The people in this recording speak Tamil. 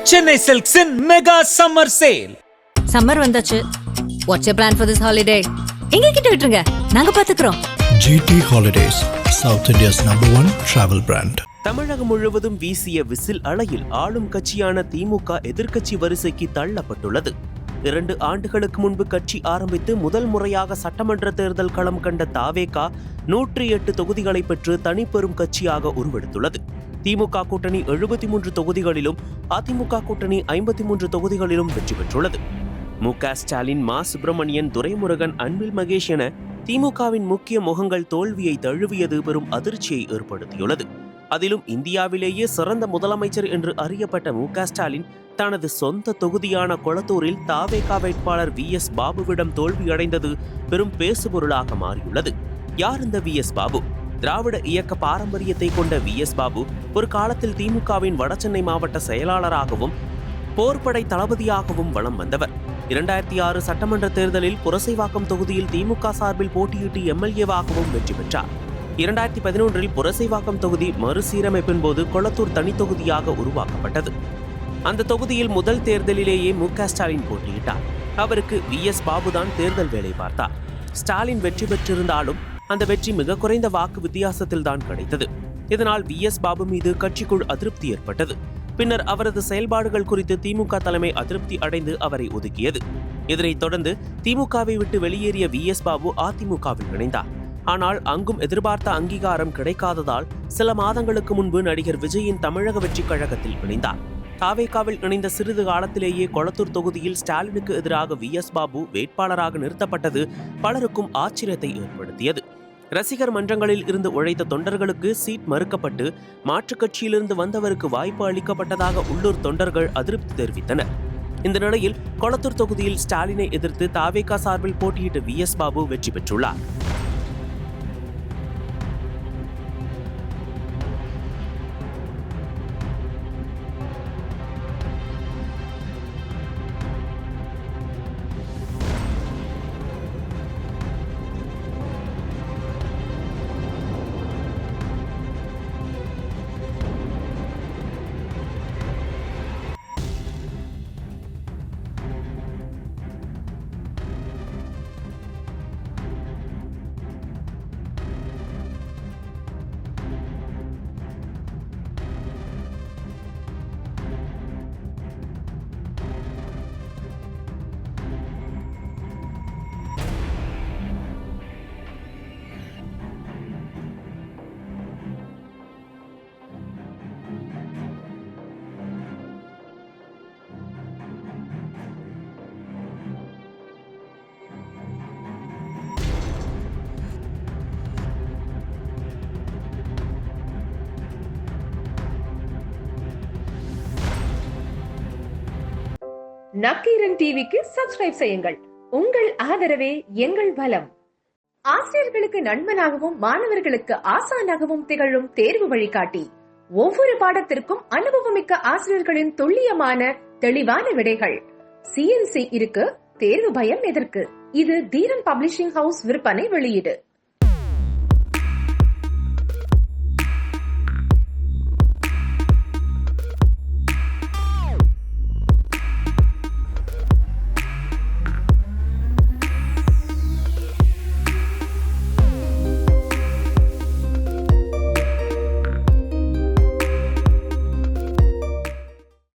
Chennai Silks in Mega Summer Sale. Summer வந்தாச்சு. What's your plan for this holiday? எங்க கிட்ட விட்டுருங்க, நாங்க பாத்துக்கிறோம். GT Holidays, South India's #1 travel brand. தமிழகம் முழுவதும் வீசிய விசில் அலையில் ஆளும் கட்சியான திமுக எதிர்க்கட்சி வரிசைக்கு தள்ளப்பட்டுள்ளது. 2 ஆண்டுகளுக்கு முன்பு கட்சி ஆரம்பித்து முதல் முறையாக சட்டமன்ற தேர்தல் களம் கண்ட தாவேகா 108 தொகுதிகளை பெற்று தனிப்பெரும் கட்சியாக உருவெடுத்துள்ளது. திமுக கூட்டணி 73 தொகுதிகளிலும் அதிமுக கூட்டணி 53 தொகுதிகளிலும் வெற்றி பெற்றுள்ளது. மு.க. ஸ்டாலின், மா. சுப்பிரமணியன், துரைமுருகன், அன்பில் மகேஷ் என திமுகவின் முக்கிய முகங்கள் தோல்வியை தழுவியது பெரும் அதிர்ச்சியை ஏற்படுத்தியுள்ளது. அதிலும் இந்தியாவிலேயே சிறந்த முதலமைச்சர் என்று அறியப்பட்ட மு.க. ஸ்டாலின் தனது சொந்த தொகுதியான கொளத்தூரில் தாவேகா வேட்பாளர் VS பாபுவிடம் தோல்வியடைந்தது பெரும் பேசுபொருளாக மாறியுள்ளது. யார் இந்த VS பாபு? திராவிட இயக்க பாரம்பரியத்தை கொண்ட VS பாபு ஒரு காலத்தில் திமுகவின் வடசென்னை மாவட்ட செயலாளராகவும் போர்படை தளபதியாகவும் வலம் வந்தவர். 2006 சட்டமன்ற தேர்தலில் புரசைவாக்கம் தொகுதியில் திமுக சார்பில் போட்டியிட்டு MLA-வாகவும் வெற்றி பெற்றார். 2011 புரசைவாக்கம் தொகுதி மறுசீரமைப்பின் போது கொளத்தூர் தனி தொகுதியாக உருவாக்கப்பட்டது. அந்த தொகுதியில் முதல் தேர்தலிலேயே மு.க. ஸ்டாலின் போட்டியிட்டார். அவருக்கு VS பாபுதான் தேர்தல் வேலை பார்த்தார். ஸ்டாலின் வெற்றி பெற்றிருந்தாலும் அந்த வெற்றி மிக குறைந்த வாக்கு வித்தியாசத்தில் தான் கிடைத்தது. இதனால் VS பாபு மீது கட்சிக்குள் அதிருப்தி ஏற்பட்டது. பின்னர் அவரது செயல்பாடுகள் குறித்து திமுக தலைமை அதிருப்தி அடைந்து அவரை ஒதுக்கியது. இதனைத் தொடர்ந்து திமுகவை விட்டு வெளியேறிய VS பாபு அதிமுகவில் இணைந்தார். ஆனால் அங்கும் எதிர்பார்த்த அங்கீகாரம் கிடைக்காததால் சில மாதங்களுக்கு முன்பு நடிகர் விஜயின் தமிழக வெற்றி கழகத்தில் இணைந்தார். தாவேகாவில் இணைந்த சிறிது காலத்திலேயே கொளத்தூர் தொகுதியில் ஸ்டாலினுக்கு எதிராக VS பாபு வேட்பாளராக நிறுத்தப்பட்டது பலருக்கும் ஆச்சரியத்தை ஏற்படுத்தியது. ரசிகர் மன்றங்களில் இருந்து உழைத்த தொண்டர்களுக்கு சீட் மறுக்கப்பட்டு மாற்றுக் கட்சியிலிருந்து வந்தவருக்கு வாய்ப்பு அளிக்கப்பட்டதாக உள்ளூர் தொண்டர்கள் அதிருப்தி தெரிவித்தனர். இந்த நிலையில் கொளத்தூர் தொகுதியில் ஸ்டாலினை எதிர்த்து தாவேகா சார்பில் போட்டியிட்ட VS பாபு வெற்றி பெற்றுள்ளார். நக்கீரன் டிவிக்கு சப்ஸ்கிரைப் செய்யுங்கள். உங்கள் ஆதரவே எங்கள் பலம். ஆசிரியர்களுக்கு நண்பனாகவும் மாணவர்களுக்கு ஆசானாகவும் திகழும் தேர்வு வழிகாட்டி. ஒவ்வொரு பாடத்திற்கும் அனுபவமிக்க ஆசிரியர்களின் துல்லியமான தெளிவான விடைகள். CNC இருக்கு, தேர்வு பயம் எதற்கு? இது தீரன் பப்ளிஷிங் ஹவுஸ் விற்பனை வெளியீடு.